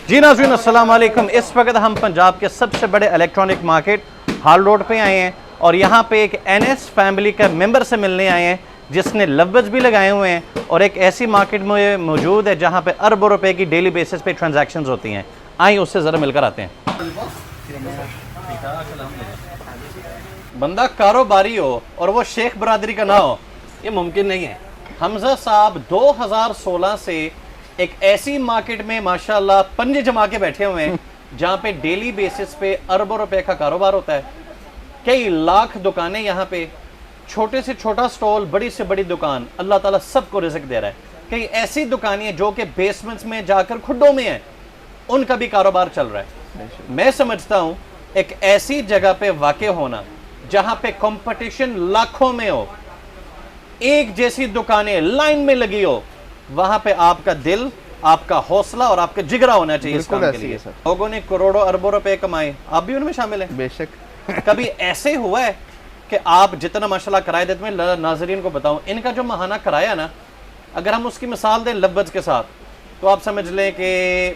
जी नाज़रीन अस्सलाम वालेकुम। इस वक्त हम पंजाब के सबसे बड़े इलेक्ट्रॉनिक मार्केट हाल रोड पे आए हैं और यहाँ पे एक एनएस फैमिली का मेंबर से मिलने आए हैं जिसने लवज भी लगाए हुए हैं और एक ऐसी मार्केट में मौजूद है जहाँ पे अरबों रुपए की डेली बेसिस पे ट्रांजैक्शंस होती हैं। आइए उससे ज़रा मिलकर आते हैं। बंदा कारोबारी हो और वो शेख बरादरी का ना हो, ये मुमकिन नहीं है। हमजा साहब 2016 से एक ऐसी मार्केट में माशाल्लाह पंजे जमा के बैठे हुए हैं जहाँ पे डेली बेसिस पे अरबों रुपए का कारोबार होता है। कई लाख दुकानें यहाँ पे, छोटे से छोटा स्टॉल, बड़ी से बड़ी दुकान, अल्लाह ताला सबको रिज़्क दे रहा है। कई ऐसी दुकानें जो कि बेसमेंट्स में जाकर खुड्डों में हैं, उनका भी कारोबार चल रहा है। मैं समझता हूँ एक ऐसी जगह पे वाक़ होना जहाँ पे कंपटीशन लाखों में हो, एक जैसी दुकानें लाइन में लगी हो, वहां पे आपका दिल, आपका हौसला और आपका जिगरा होना चाहिए इस काम के लिए। लोगों ने करोड़ों अरबों रुपए कमाए, आप भी उनमें शामिल हैं। बेशक। कभी ऐसे हुआ है कि आप जितना माशाल्लाह किराया देते हैं, नाजरीन को बताऊं, इनका जो माहाना किराया ना, अगर हम उसकी मिसाल दें लव्वज के साथ, तो आप समझ लें कि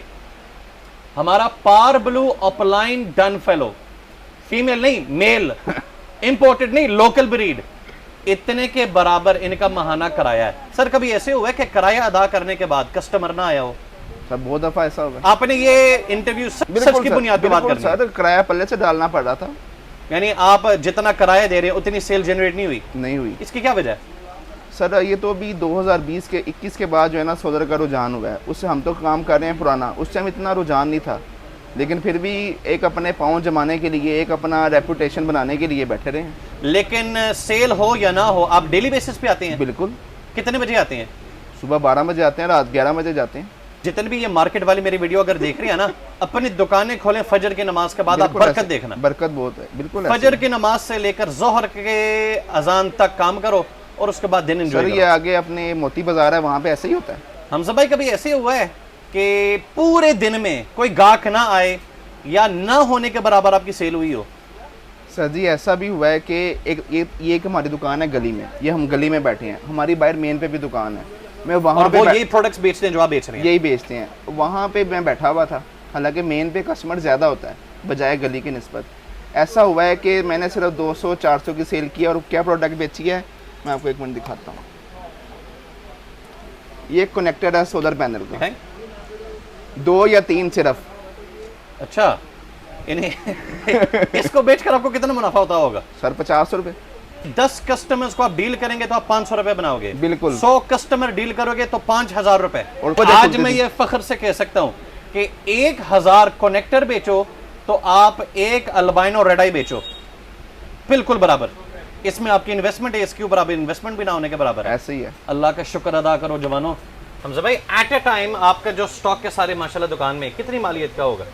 हमारा पार ब्लू अपलाइन डन फेलो, फीमेल नहीं मेल, इंपोर्टेड नहीं, लोकल ब्रीड, इतने के बराबर इनका महाना किराया है। सर कभी ऐसे हुआ है कि किराया अदा करने के बाद कस्टमर ना आया हो? सर बहुत दफा ऐसा हुआ। आपने ये इंटरव्यू सच की बुनियाद पे बात करनी है। सर किराया पल्ले से डालना पड़ रहा था, यानी आप जितना किराया दे रहे हैं उतनी सेल जनरेट नहीं हुई। इसकी क्या वजह है? सर ये तो अभी 2020 के 21 के बाद जो है ना सोलर का रुझान हुआ है, उससे हम तो काम कर रहे हैं पुराना, उस टाइम इतना रुझान नहीं था, लेकिन फिर भी एक अपने पाँव जमाने के लिए, एक अपना रेपुटेशन बनाने के लिए बैठे रहे हैं। लेकिन सेल हो या ना हो, आप डेली बेसिस पे आते हैं? बिल्कुल। कितने बजे आते हैं? सुबह 12 बजे आते हैं, रात 11 बजे जाते हैं। जितने भी ये मार्केट वाली मेरी वीडियो अगर देख रही है ना, अपनी दुकानें खोलें फजर की नमाज के बाद, आप बरकत देखना। बरकत बहुत है, बिल्कुल। फजर की नमाज से लेकर जोहर के अजान तक काम करो और उसके बाद दिन एंजॉय करो। ये आगे अपने मोती बाजार है, वहाँ पे ऐसे ही होता है। हमजा भाई कभी ऐसे हुआ है कि पूरे दिन में कोई गाहक ना आए या ना होने के बराबर आपकी सेल हुई हो? सर जी ऐसा भी हुआ है कि एक हमारी दुकान है गली में, ये हम गली में बैठे हैं, हमारी बाहर मेन पे भी दुकान है, मैं वहाँ पे यही प्रोडक्ट्स बेचते हैं जो आप बेच रहे हैं? यही बेचते हैं। वहाँ पे मैं बैठा हुआ था, हालांकि मेन पे कस्टमर ज़्यादा होता है बजाय गली की निस्बत। ऐसा हुआ है कि मैंने सिर्फ 200-400 की सेल की और क्या प्रोडक्ट बेची है मैं आपको एक मिनट दिखाता हूँ। ये कनेक्टेड है सोलर पैनल का, 2 या 3 सिर्फ। अच्छा, इन्हें इसको बेचकर आपको कितना मुनाफा होता होगा? सर 50 रुपए। 10 कस्टमर्स को आप डील करेंगे तो आप 500 रुपए बनाओगे। बिल्कुल। 100 कस्टमर डील करोगे तो 5000 रुपए। और आज मैं ये फख्र से कह सकता हूँ कि 1000 कनेक्टर बेचो तो आप एक अल्बाइनो रेड आई बेचो, बिल्कुल बराबर। इसमें आपकी इन्वेस्टमेंट है, इसके ऊपर आप इन्वेस्टमेंट भी ना होने के बराबर है। ऐसे ही है। अल्लाह का शुक्र अदा करो जवानों। हमजा भाई एट ए टाइम आपका जो स्टॉक के सारे माशाल्लाह दुकान में कितनी मालियत का होगा?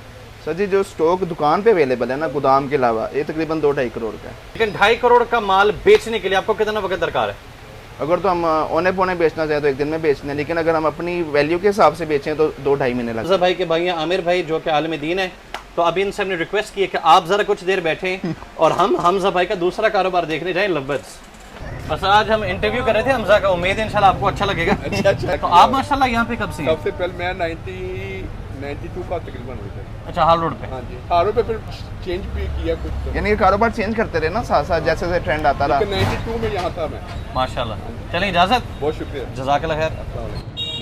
सर जी जो स्टॉक दुकान पे अवेलेबल है ना गोदाम के अलावा, ये तकरीबन 2-2.5 करोड़ का है। लेकिन 2.5 करोड़ का माल बेचने के लिए आपको कितना वक्त दरकार है? अगर तो हम औने पौने बेचना चाहे तो एक दिन में बेचते हैं, लेकिन अगर हम अपनी वैल्यू के हिसाब से बेचें तो 2-2.5 महीने लगते हैं। भाई के भाई आमिर भाई जो कि आलिम दीन है, तो अभी इनसे हमने रिक्वेस्ट की है कि आप जरा कुछ देर बैठें और हम हमजा भाई का दूसरा कारोबार देखने जाएं, लव्वज। बस आज हम इंटरव्यू कर रहे थे हमजा का, उम्मीद है इंशाल्लाह आपको अच्छा लगेगा। अच्छा। तो आप माशाल्लाह यहाँ पे कब से? सबसे पहले मैं 92 का तकरीबन हुई था। अच्छा, हाल रोड पे? हाँ जी, हाल रोड पे फिर चेंज भी किया कुछ तो। यानी कारोबार चेंज करते रहे ना साथ साथ, जैसे जैसे ट्रेंड आता रहा। 92 में यहाँ था मैं। माशाल्लाह। चलें इजाज़त। बहुत शुक्रिया, जज़ाकल्लाह खैर।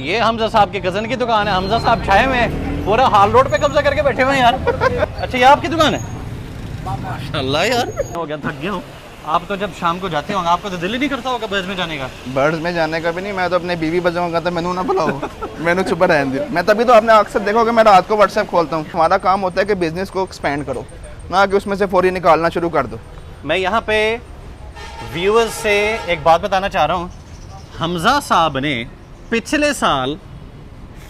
ये हमजा साहब की कज़न की दुकान है। हमजा साहब छाए में पूरा हाल रोड पे कब्जा करके बैठे हुए हैं यार। अच्छा, ये आपकी दुकान है? माशाल्लाह यार, हो गया, थक गया हूँ। आप तो जब शाम को जाते होंगे आपको तो दिल ही नहीं करता होगा बर्ड्स में जाने का? बर्ड्स में जाने का भी नहीं, मैं तो अपने बीवी बजाऊंगा तो मैनू ना बुलाओ, मैंने चुप रहने दो। मैं तभी तो आपने अक्सर देखोगे मैं रात को व्हाट्सएप खोलता हूँ। हमारा काम होता है कि बिजनेस को एक्सपेंड करो, ना कि उसमें से फौरी निकालना शुरू कर दो। मैं यहाँ पे व्यूअर्स से एक बात बताना चाह रहा हूँ। हमजा साहब ने पिछले साल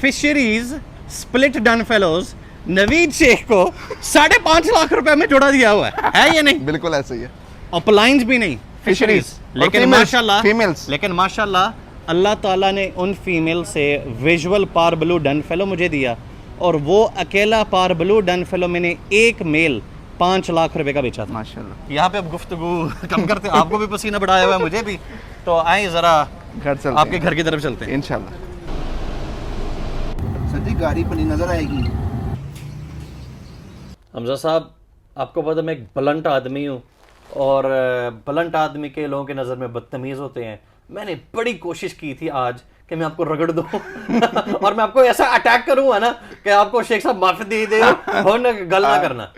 फिशरीज स्प्लिट डन फेलोज नवीद शेख को 5.5 लाख रुपए में जोड़ा दिया हुआ है ये नहीं? बिल्कुल ऐसे ही है। अपलाइंस भी नहीं, फिशरीज। लेकिन माशाल्लाह, फीमेल्स, लेकिन माशाल्लाह अल्लाह ताला ने उन फीमेल से विजुअल पार ब्लू डन फेलो मुझे दिया और वो अकेला पार ब्लू डन फेलो मैंने एक मेल 5 लाख रुपए का बेचा था। माशाल्लाह। यहाँ पे अब गुफ्तगू कम करते, आपको भी पसीना बढ़ाया हुआ है, मुझे भी। तो आए जरा घर चलते आपके घर की तरफ चलते हैं इंशाल्लाह। सर जी गाड़ी पड़ी नजर आएगी। हमजा साहब, आपको पता मैं एक ब्लंट आदमी हूँ और ब्लंट आदमी के लोगों की नज़र में बदतमीज़ होते हैं। मैंने बड़ी कोशिश की थी आज कि मैं आपको रगड़ दूं और मैं आपको ऐसा अटैक करूंगा ना कि आपको शेख साहब माफी दे दे और ना गल ना करना।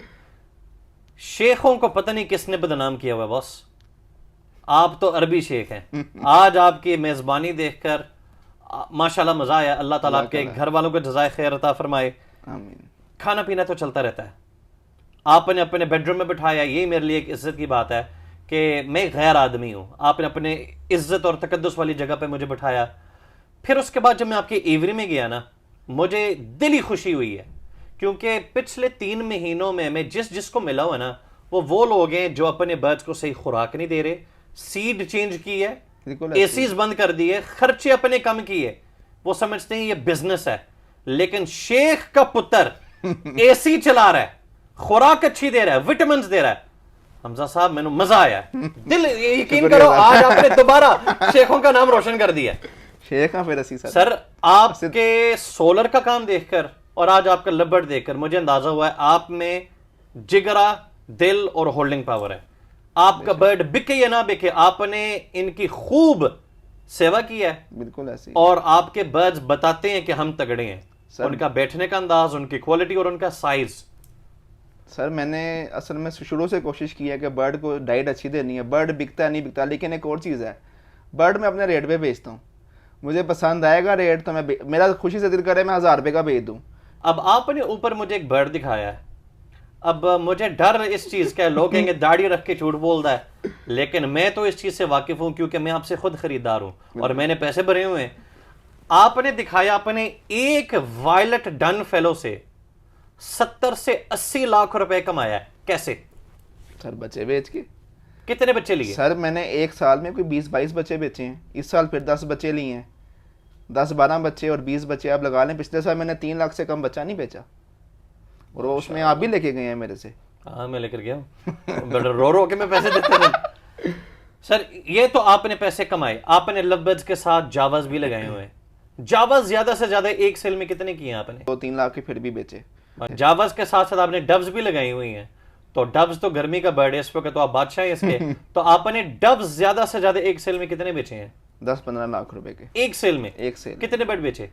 शेखों को पता नहीं किसने बदनाम किया हुआ बॉस। आप तो अरबी शेख हैं। आज आपकी मेज़बानी देखकर माशाल्लाह मज़ा आया। अल्लाह ताला आपके घर वालों को जज़ाए खैर अता फरमाए। आमीन। खाना पीना तो चलता रहता है। आपने अपने बेडरूम में बिठाया, यही मेरे लिए एक इज्जत की बात है कि मैं गैर आदमी हूँ। आपने अपने इज्जत और तकद्दुस वाली जगह पे मुझे बिठाया। फिर उसके बाद जब मैं आपकी एवरी में गया ना, मुझे दिली खुशी हुई है, क्योंकि पिछले 3 महीनों में मैं जिसको मिला हुआ ना, वो लोग हैं जो अपने बर्ड्स को सही खुराक नहीं दे रहे, सीड चेंज की है, एसीज बंद कर दिए, खर्चे अपने कम किए। वो समझते हैं ये बिजनेस है। लेकिन शेख का पुत्र एसी चला रहा है, खुराक अच्छी दे रहा है, विटामिन दे रहा है। हमजा साहब, मैंने मजा आया। दिल यकीन करो, आज आपने दोबारा शेखों का नाम रोशन कर दिया। शेख फिर असी सर, आपके सोलर का काम देखकर और आज आपका लबड़ देखकर मुझे अंदाजा हुआ है आप में जिगरा, दिल और होल्डिंग पावर है। आपका बर्ड बिके या ना बिके, आपने इनकी खूब सेवा की है। बिल्कुल ऐसी। और आपके बर्ड्स बताते हैं कि हम तगड़े हैं। उनका बैठने का अंदाज, उनकी क्वालिटी और उनका साइज। सर, मैंने असल में शुरू से कोशिश की है कि बर्ड को डाइट अच्छी देनी है। बर्ड बिकता है नहीं बिकता, लेकिन एक और चीज़ है, बर्ड मैं अपने रेट पे बेचता हूँ। मुझे पसंद आएगा रेट तो मेरा खुशी से दिल करे मैं 1000 रुपये का बेच दूँ। अब आपने ऊपर मुझे एक बर्ड दिखाया है। अब मुझे डर इस चीज़ का है, लोग कहेंगे दाढ़ी रख के झूठ बोलता है, लेकिन मैं तो इस चीज़ से वाकिफ हूँ क्योंकि मैं आपसे खुद खरीदार हूँ और मैंने पैसे भरे हुए हैं। आपने दिखाया, आपने एक वायलट डन फेलो से 70 से 80 लाख रुपए कमाया है। कैसे? सर, बच्चे बेच के। कितने बच्चे लिए? सर, मैंने एक साल में कोई 20-22 बच्चे बेचे हैं। इस साल फिर 10 बच्चे लिए हैं। 10-12 बच्चे और 20 बच्चे आप लगा लें। पिछले साल मैंने 3 लाख से कम बच्चा नहीं बेचा, और वो उसमें आप भी लेके गए हैं मेरे से। हाँ, मैं लेकर गया हूँ। रो रो के मैं पैसे देते हैं। सर, ये तो आपने पैसे कमाए। आपने लवबर्ड्स के साथ जावाज भी लगाए हुए हैं। जावाज ज्यादा से ज्यादा एक सेल में कितने किए आपने? 2-3 लाख के फिर भी बेचे। जावाज के साथ साथ आपने डब्स भी लगाई हुई हैं। तो डब्स तो गर्मी का बर्ड है, इस वक्त तो आप बादशाह हैं इसके। तो आपने डब्स ज्यादा से ज्यादा एक सेल में कितने बेचे हैं? 10-15 लाख रुपए के एक सेल में। एक सेल। कितने बर्ड बेचे?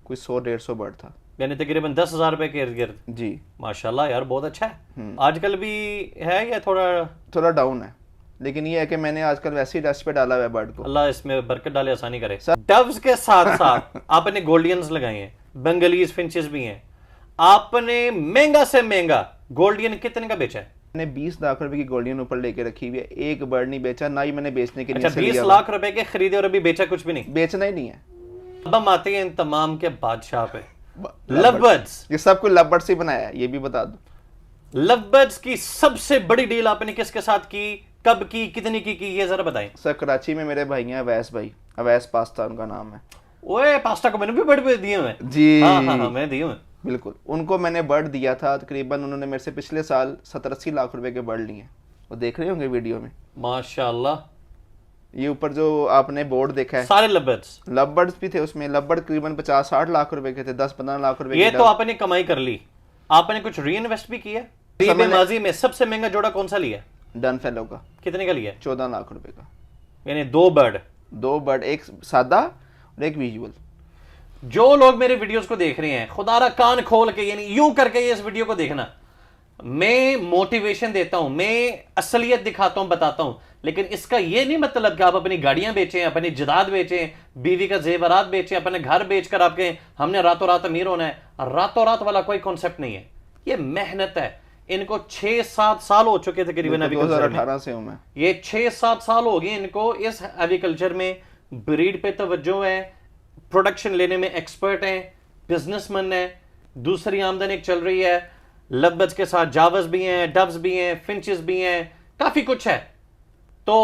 कोई 100-150 बर्ड था, यानी तकरीबन 10,000 रुपए के इर्द गिर्द। जी। माशाल्लाह यार, बहुत अच्छा है। आजकल भी है या थोड़ा डाउन है, लेकिन ये है कि मैंने आजकल वैसे ही रेस्ट पे डाला हुआ है बर्ड को। अल्लाह इसमें बरकत डाले, आसानी करे। डव्स के साथ साथ आपने गोल्डियंस लगाए हैं, बंगालीज फिंचेस भी हैं। आपने महंगा से महंगा गोल्डियन कितने का बेचा है? मैंने 20 लाख रुपए की गोल्डियन ऊपर लेके रखी हुई है। एक बर्ड नहीं बेचा, ना ही मैंने बेचने के लिए। अच्छा, 20 लाख रुपए के खरीदे और अभी बेचा कुछ भी नहीं? बेचना ही नहीं है। अब हम आते हैं इन तमाम के बादशाह पे, लवबर्ड्स। ये सब कुछ लवबर्ड से बनाया है, ये भी बता दो। लवबर्ड्स की सबसे बड़ी डील आपने किसके साथ की, कब की, कितनी की ये जरा बताएं। सर, कराची में मेरे भाई हैं अवैस भाई, अवैस पास्ता उनका नाम है। ओए, पास्ता को मैंने भी बर्ड दिए हुए हैं। जी हाँ, मैंने दिए हुए। बिल्कुल, उनको मैंने बर्ड दिया था। तकरीबन उन्होंने मेरे से पिछले साल 70-80 लाख रुपए के बर्ड लिए। वो देख रहे होंगे वीडियो में माशाल्लाह। ये ऊपर जो आपने बोर्ड देखा है, सारे लवबर्ड्स भी थे उसमें। लवबर्ड तकरीबन 50-60 लाख रुपए के थे, 10-15 लाख रुपए। ये तो आपने कमाई कर ली। आपने कुछ री इन्वेस्ट भी किया? माजी में सबसे महंगा जोड़ा कौन सा लिया? डन फेलो का। कितने का लिया? 14 लाख रुपए का। यानी 2 बर्ड, एक सादा और एक विजुअल। जो लोग मेरे वीडियोस को देख रहे हैं, खुदारा कान खोल के, यानी यूं करके ये इस वीडियो को देखना। मैं मोटिवेशन देता हूं, मैं असलियत दिखाता हूं, बताता हूं, लेकिन इसका यह नहीं मतलब कि आप अपनी गाड़ियां बेचें, अपनी जायदाद बेचें, बीवी का जेवरात बेचें, अपने घर बेचकर आपके हमने रातों रात अमीर होना है। रातों रात वाला कोई कॉन्सेप्ट नहीं है। ये मेहनत है। इनको 6-7 साल हो चुके थे करीबन एग्रीकल्चर में। 2018 से हूं मैं। ये 6-7 साल हो गए इनको इस एग्रीकल्चर में। ब्रीड पे तवज्जो है, प्रोडक्शन लेने में एक्सपर्ट हैं, बिजनेसमैन है, दूसरी आमदनी एक चल रही है। लवबर्ड्स के साथ जावस भी हैं, डव्स भी हैं, फिंचेस भी हैं, काफी कुछ है। तो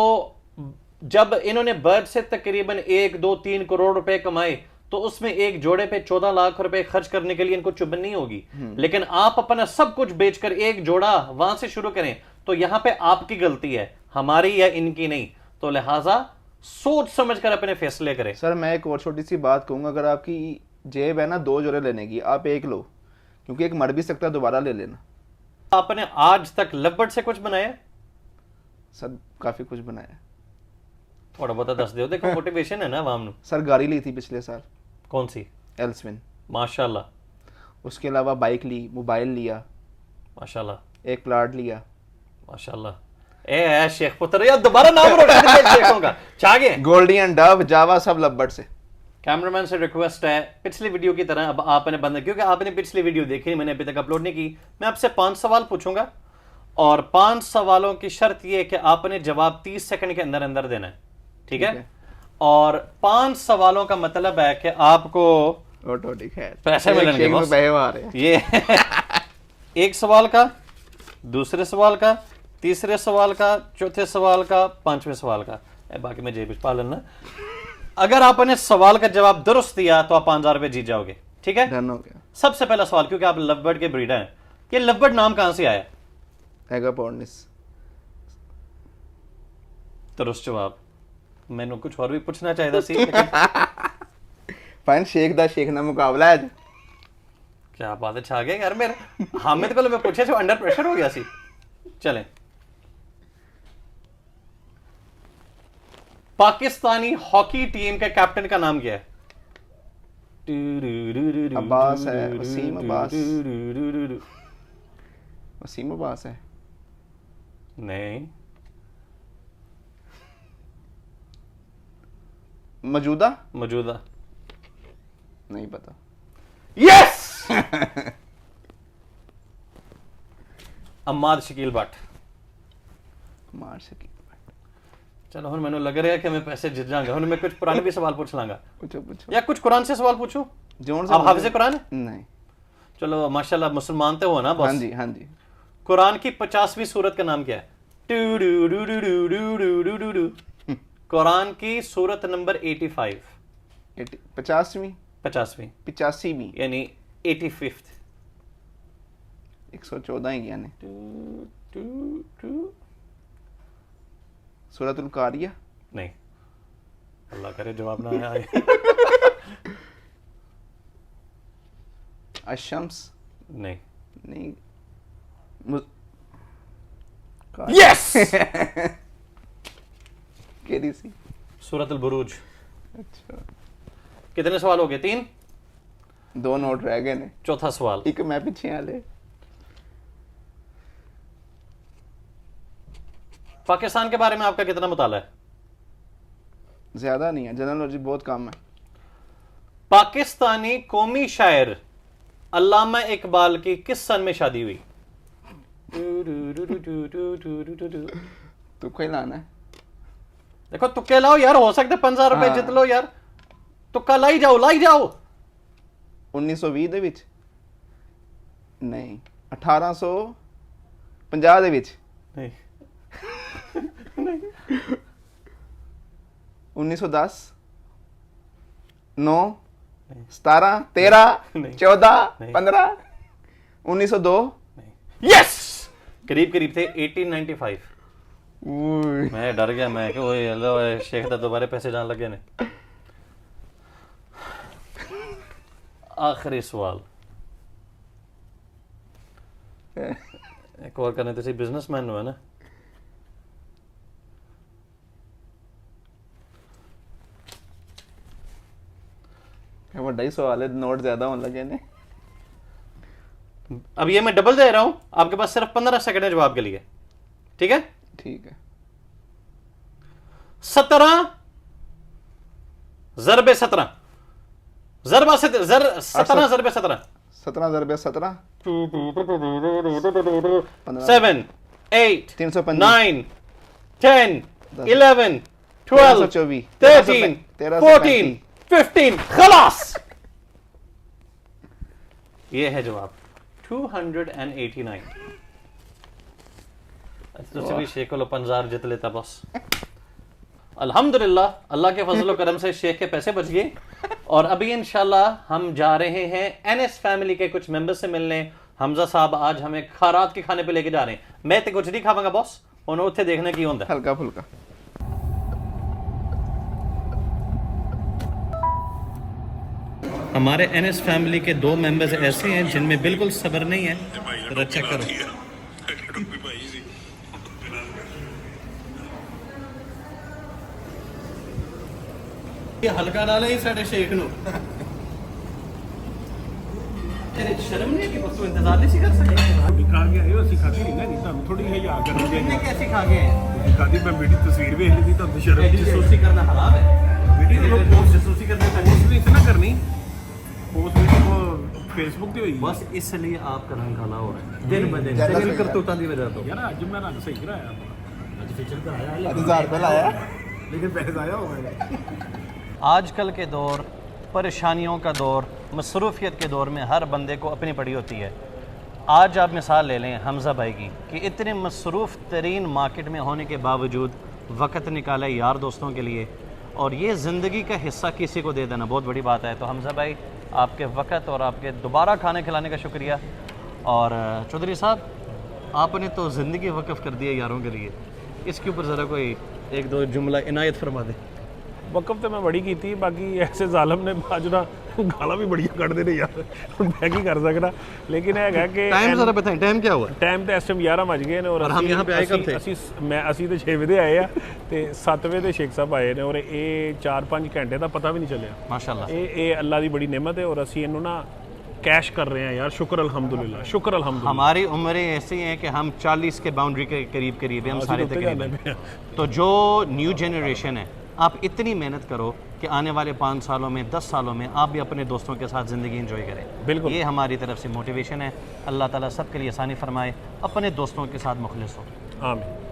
जब इन्होंने बर्ड से तकरीबन 1-2-3 करोड़ रुपए कमाए, तो उसमें एक जोड़े पे 14 लाख रुपए खर्च करने के लिए इनको चुभन नहीं होगी। लेकिन आप अपना सब कुछ बेचकर एक जोड़ा वहां से शुरू करें, तो यहां पे आपकी गलती है, हमारी या इनकी नहीं। तो लिहाजा सोच समझ कर अपने फैसले करें। सर, मैं एक और छोटी सी बात कहूंगा, अगर आपकी जेब है ना 2 जोड़े लेने की, आप एक लो, क्योंकि एक मर भी सकता है, दोबारा ले लेना। आपने आज तक लव बर्ड से कुछ बनाया? सर काफ़ी कुछ बनाया। थोड़ा बहुत दस दो, देखो मोटिवेशन है ना आवाम नू। सर गाड़ी ली थी पिछले साल, कौन सी? एल्सविन। माशाल्लाह उसके अलावा बाइक ली, मोबाइल लिया, माशाल्लाह एक प्लाट लिया। माशाल्लाह। ए शेख पुत्र यार, दोबारा नाम रोशन किया शेखों का। छा गए। गोल्डियन डव, जावा, सब लव से। कैमरामैन से रिक्वेस्ट है, पिछली वीडियो की तरह अब आपने बंद, क्योंकि आपने पिछली वीडियो देखी नहीं, मैंने अभी तक अपलोड नहीं की। मैं आपसे 5 सवाल पूछूंगा और 5 सवालों की शर्त यह है कि आपने जवाब 30 सेकंड के अंदर अंदर देना है, ठीक है? और 5 सवालों का मतलब है कि आपको ऑटो ठीक है, पैसे मिलेंगे बॉस। पैसे आ रहे हैं। ये एक सवाल का, दूसरे सवाल का, तीसरे सवाल का, चौथे सवाल का, 5वें सवाल का। बाकी मैं जेब पा लेना। अगर आपने सवाल का जवाब दुरुस्त दिया तो आप 5000 रुपए जीत जाओगे, ठीक है? डन हो गया। सबसे पहला सवाल, क्योंकि आप लवबर्ड के ब्रीडर हैं, ये लवबर्ड नाम कहां से आया? एगापोर्निस। दुरुस्त जवाब। मैंने कुछ और भी पूछना चाहिए सी, लेकिन फाइन शेख दा शेख ना मुकाबला है। क्या बात है, छा गए यार मेरे। हामिद को मैं पूछे तो अंडर प्रेशर हो गया सी। चलें, पाकिस्तानी हॉकी टीम के कैप्टन का नाम क्या है? अब्बास है, वसीम अब्बास। वसीम अब्बास है। नहीं। मौजूदा मौजूदा नहीं पता। यस। अम्माद शकील भट्ट। मार सकी। चलो हुन मैंने लग रहा है कि मैं पैसे जीत जाऊंगा। हुन मैं कुछ पुराने भी सवाल पूछ लांगा, पूछो पूछो। या कुछ कुरान से सवाल पूछूं? जोन से आप हाफिज़े कुरान है? नहीं। चलो माशाल्लाह, मुसलमान तो हो ना बॉस? हाँ जी हाँ जी। कुरान की 50वीं सूरत का नाम क्या है? कुरान की सूरत नंबर 85। 50वीं 50वीं 85वीं यानी 85th। 114 ही यानी सूरतुल कारिया। नहीं, अल्लाह करे जवाब ना आए। अशम्स नहीं। नहीं। यस। केडी सी। सूरत बुरूज। अच्छा, कितने सवाल हो गए? 3। 2 नोट रह गए ने। चौथा सवाल, एक मैं पीछे आले। पाकिस्तान के बारे में आपका कितना मुताला है? ज्यादा नहीं है, जनरल नॉलेज बहुत कम है। पाकिस्तानी कौमी शायर अल्लामा इकबाल की किस सन में शादी हुई? तुक्का ही लाना है। देखो तुक्के लाओ यार, हो सकते 5000 रुपए हाँ। जित लो यार। तुक्का लाई जाओ। 1920 ਦੇ ਵਿੱਚ ਨਹੀਂ 1850 ਦੇ ਵਿੱਚ नहीं 1910 9 17 13 नहीं। 14 नहीं। 15 1902। यस, करीब करीब थे 1895। उई, मैं डर गया, मैं कि ओए अल्लाह शेख दा दोबारा पैसे जान लगे ने। आखिरी सवाल, एक और करने तो बिजनेसमैन हो है ना। ਵੱਡਾ ਹੀ सवाल है, नोट ज्यादा होने लगे ने। अब ये मैं डबल दे रहा हूं आपके पास, सिर्फ 15 सेकंड है जवाब के लिए, ठीक है? ठीक है। 17 ज़रबे 17 ज़रबा से 17 ज़रबे 17 17 ज़रबे 17 7 8 350 9 10 11 12 1324 13 14 15 खलास। ये है जवाब 289। तो चलिए शेख को 5000 जित लेता बस। अल्हम्दुलिल्लाह, अल्लाह के फजल करम से शेख के पैसे बच गए। और अभी इंशाल्लाह हम जा रहे हैं एनएस फैमिली के कुछ मेंबर से मिलने। हमजा साहब आज हमें खैरात के खाने पे लेके जा रहे हैं। मैं तो कुछ नहीं खावांगा बॉस, उन्होंने उत्थे देखने की होंदा। हल्का फुल्का। हमारे एनएस फैमिली के 2 मेंबर्स ऐसे हैं जिनमें बिल्कुल सब्र नहीं है। जरा चेक करो। ये हल्का डाले ही साढ़े शेख नो। तेरे शर्म नहीं है कि बस तू इंतजार नहीं सी कर सकता? खा के आए ਹੋ ਅਸੀਂ ਖਾਧੀ ਨਹੀਂ ਨਾ ਨਹੀਂ ਤੁਹਾਨੂੰ ਥੋੜੀ ਜਿਹੀ ਯਾਦ ਕਰਨੀ तुमने ਚਾਹੀਦੀ कैसी खा गए हैं? ਖਾਧੀ ਮੈਂ ਵੀਡੀਓ ਤਸਵੀਰ ਵੇਖ ਲਈ ਤੁਹਾਨੂੰ ਸ਼ਰਮ ਨਹੀਂ जासूसी करना हराम है। ਵੀਡੀਓ लोग ਪੋਸਟ जासूसी करने का ਪੋਸਟ ਨਹੀਂ ਸੀ ਨਾ ਕਰਨੀ ਪੋਸਟ ਵੀਡੀਓ ਫੇਸਬੁੱਕ ਤੇ ਹੋਈ बस इसलिए आपका रंग काला हो रहा है दिन ब दिन तेरे करतूतां ਦੀ वजह ਤੋਂ। ਯਾਰ ਅੱਜ ਮੈਂ ਰੰਗ ਸਹੀ ਕਰਾਇਆ ਅੱਜ ਫੀਚਰ ਕਰਾਇਆ 1000 रुपये लाया ਲੇਕਿਨ ਪੈਸੇ ਆਇਆ ਹੋਗਾ आजकल के दौर परेशानियों का दौर, मसरूफ़ियत के दौर में हर बंदे को अपनी पड़ी होती है। आज आप मिसाल ले लें हमज़ा भाई की कि इतने मसरूफ़ तरीन मार्केट में होने के बावजूद वक़्त निकाला यार दोस्तों के लिए, और ये ज़िंदगी का हिस्सा किसी को दे देना बहुत बड़ी बात है। तो हमज़ा भाई आपके वक़्त और आपके दोबारा खाने खिलाने का शुक्रिया। और चौधरी साहब आपने तो ज़िंदगी वक़्फ़ कर दी है यारों के लिए, इसके ऊपर ज़रा कोई 1-2 जुमला इनायत फरमा दें। ਵਕਫ ਤੇ ਮੈਂ ਬੜੀ ਕੀਤੀ ਬਾਕੀ ਐਸੇ ਜ਼ਾਲਮ ਨੇ ਬਾਜ ਨਾ ਗਾਲਾਂ ਵੀ ਬੜੀਆਂ ਕੱਢਦੇ ਨੇ ਯਾਰ ਹੁਣ ਮੈਂ ਕੀ ਕਰ ਸਕਦਾ ਲੇਕਿਨ ਇਹ ਹੈਗਾ ਕਿ टाइम ज़रा बताएं, टाइम क्या हुआ? ਟਾਈਮ ਤੇ ਇਸ ਟਾਈਮ 11 ਵੱਜ ਗਏ ਨੇ ਔਰ और हम यहाँ पे आए कब थे? ਅਸੀਂ ਤੇ 6 ਵਜੇ ਆਏ ਆ ਤੇ 7 ਵਜੇ ਤੇ ਸ਼ੇਖ ਸਾਹਿਬ ਆਏ ਨੇ ਔਰ ਇਹ 4-5 ਘੰਟੇ ਦਾ ਪਤਾ ਵੀ ਨਹੀਂ ਚੱਲਿਆ। माशाल्लाह। ਇਹ ਅੱਲਾ ਦੀ ਬੜੀ ਨਿਮਤ ਹੈ ਔਰ ਅਸੀਂ ਇਹਨੂੰ ਨਾ कैश कर रहे हैं यार शुक्र अल्हम्दुलिल्लाह शुक्र अल्हम्दुलिल्लाह। हमारी उम्रें ऐसी हैं कि हम 40 के बाउंड्री के करीब हैं हम सारे तकरीबन। तो जो न्यू जनरेशन है आप इतनी मेहनत करो कि आने वाले 5 सालों में 10 सालों में आप भी अपने दोस्तों के साथ ज़िंदगी एंजॉय करें। बिल्कुल। ये हमारी तरफ से मोटिवेशन है। अल्लाह ताला सब के लिए आसानी फरमाए, अपने दोस्तों के साथ मुखलिस हो। आमीन।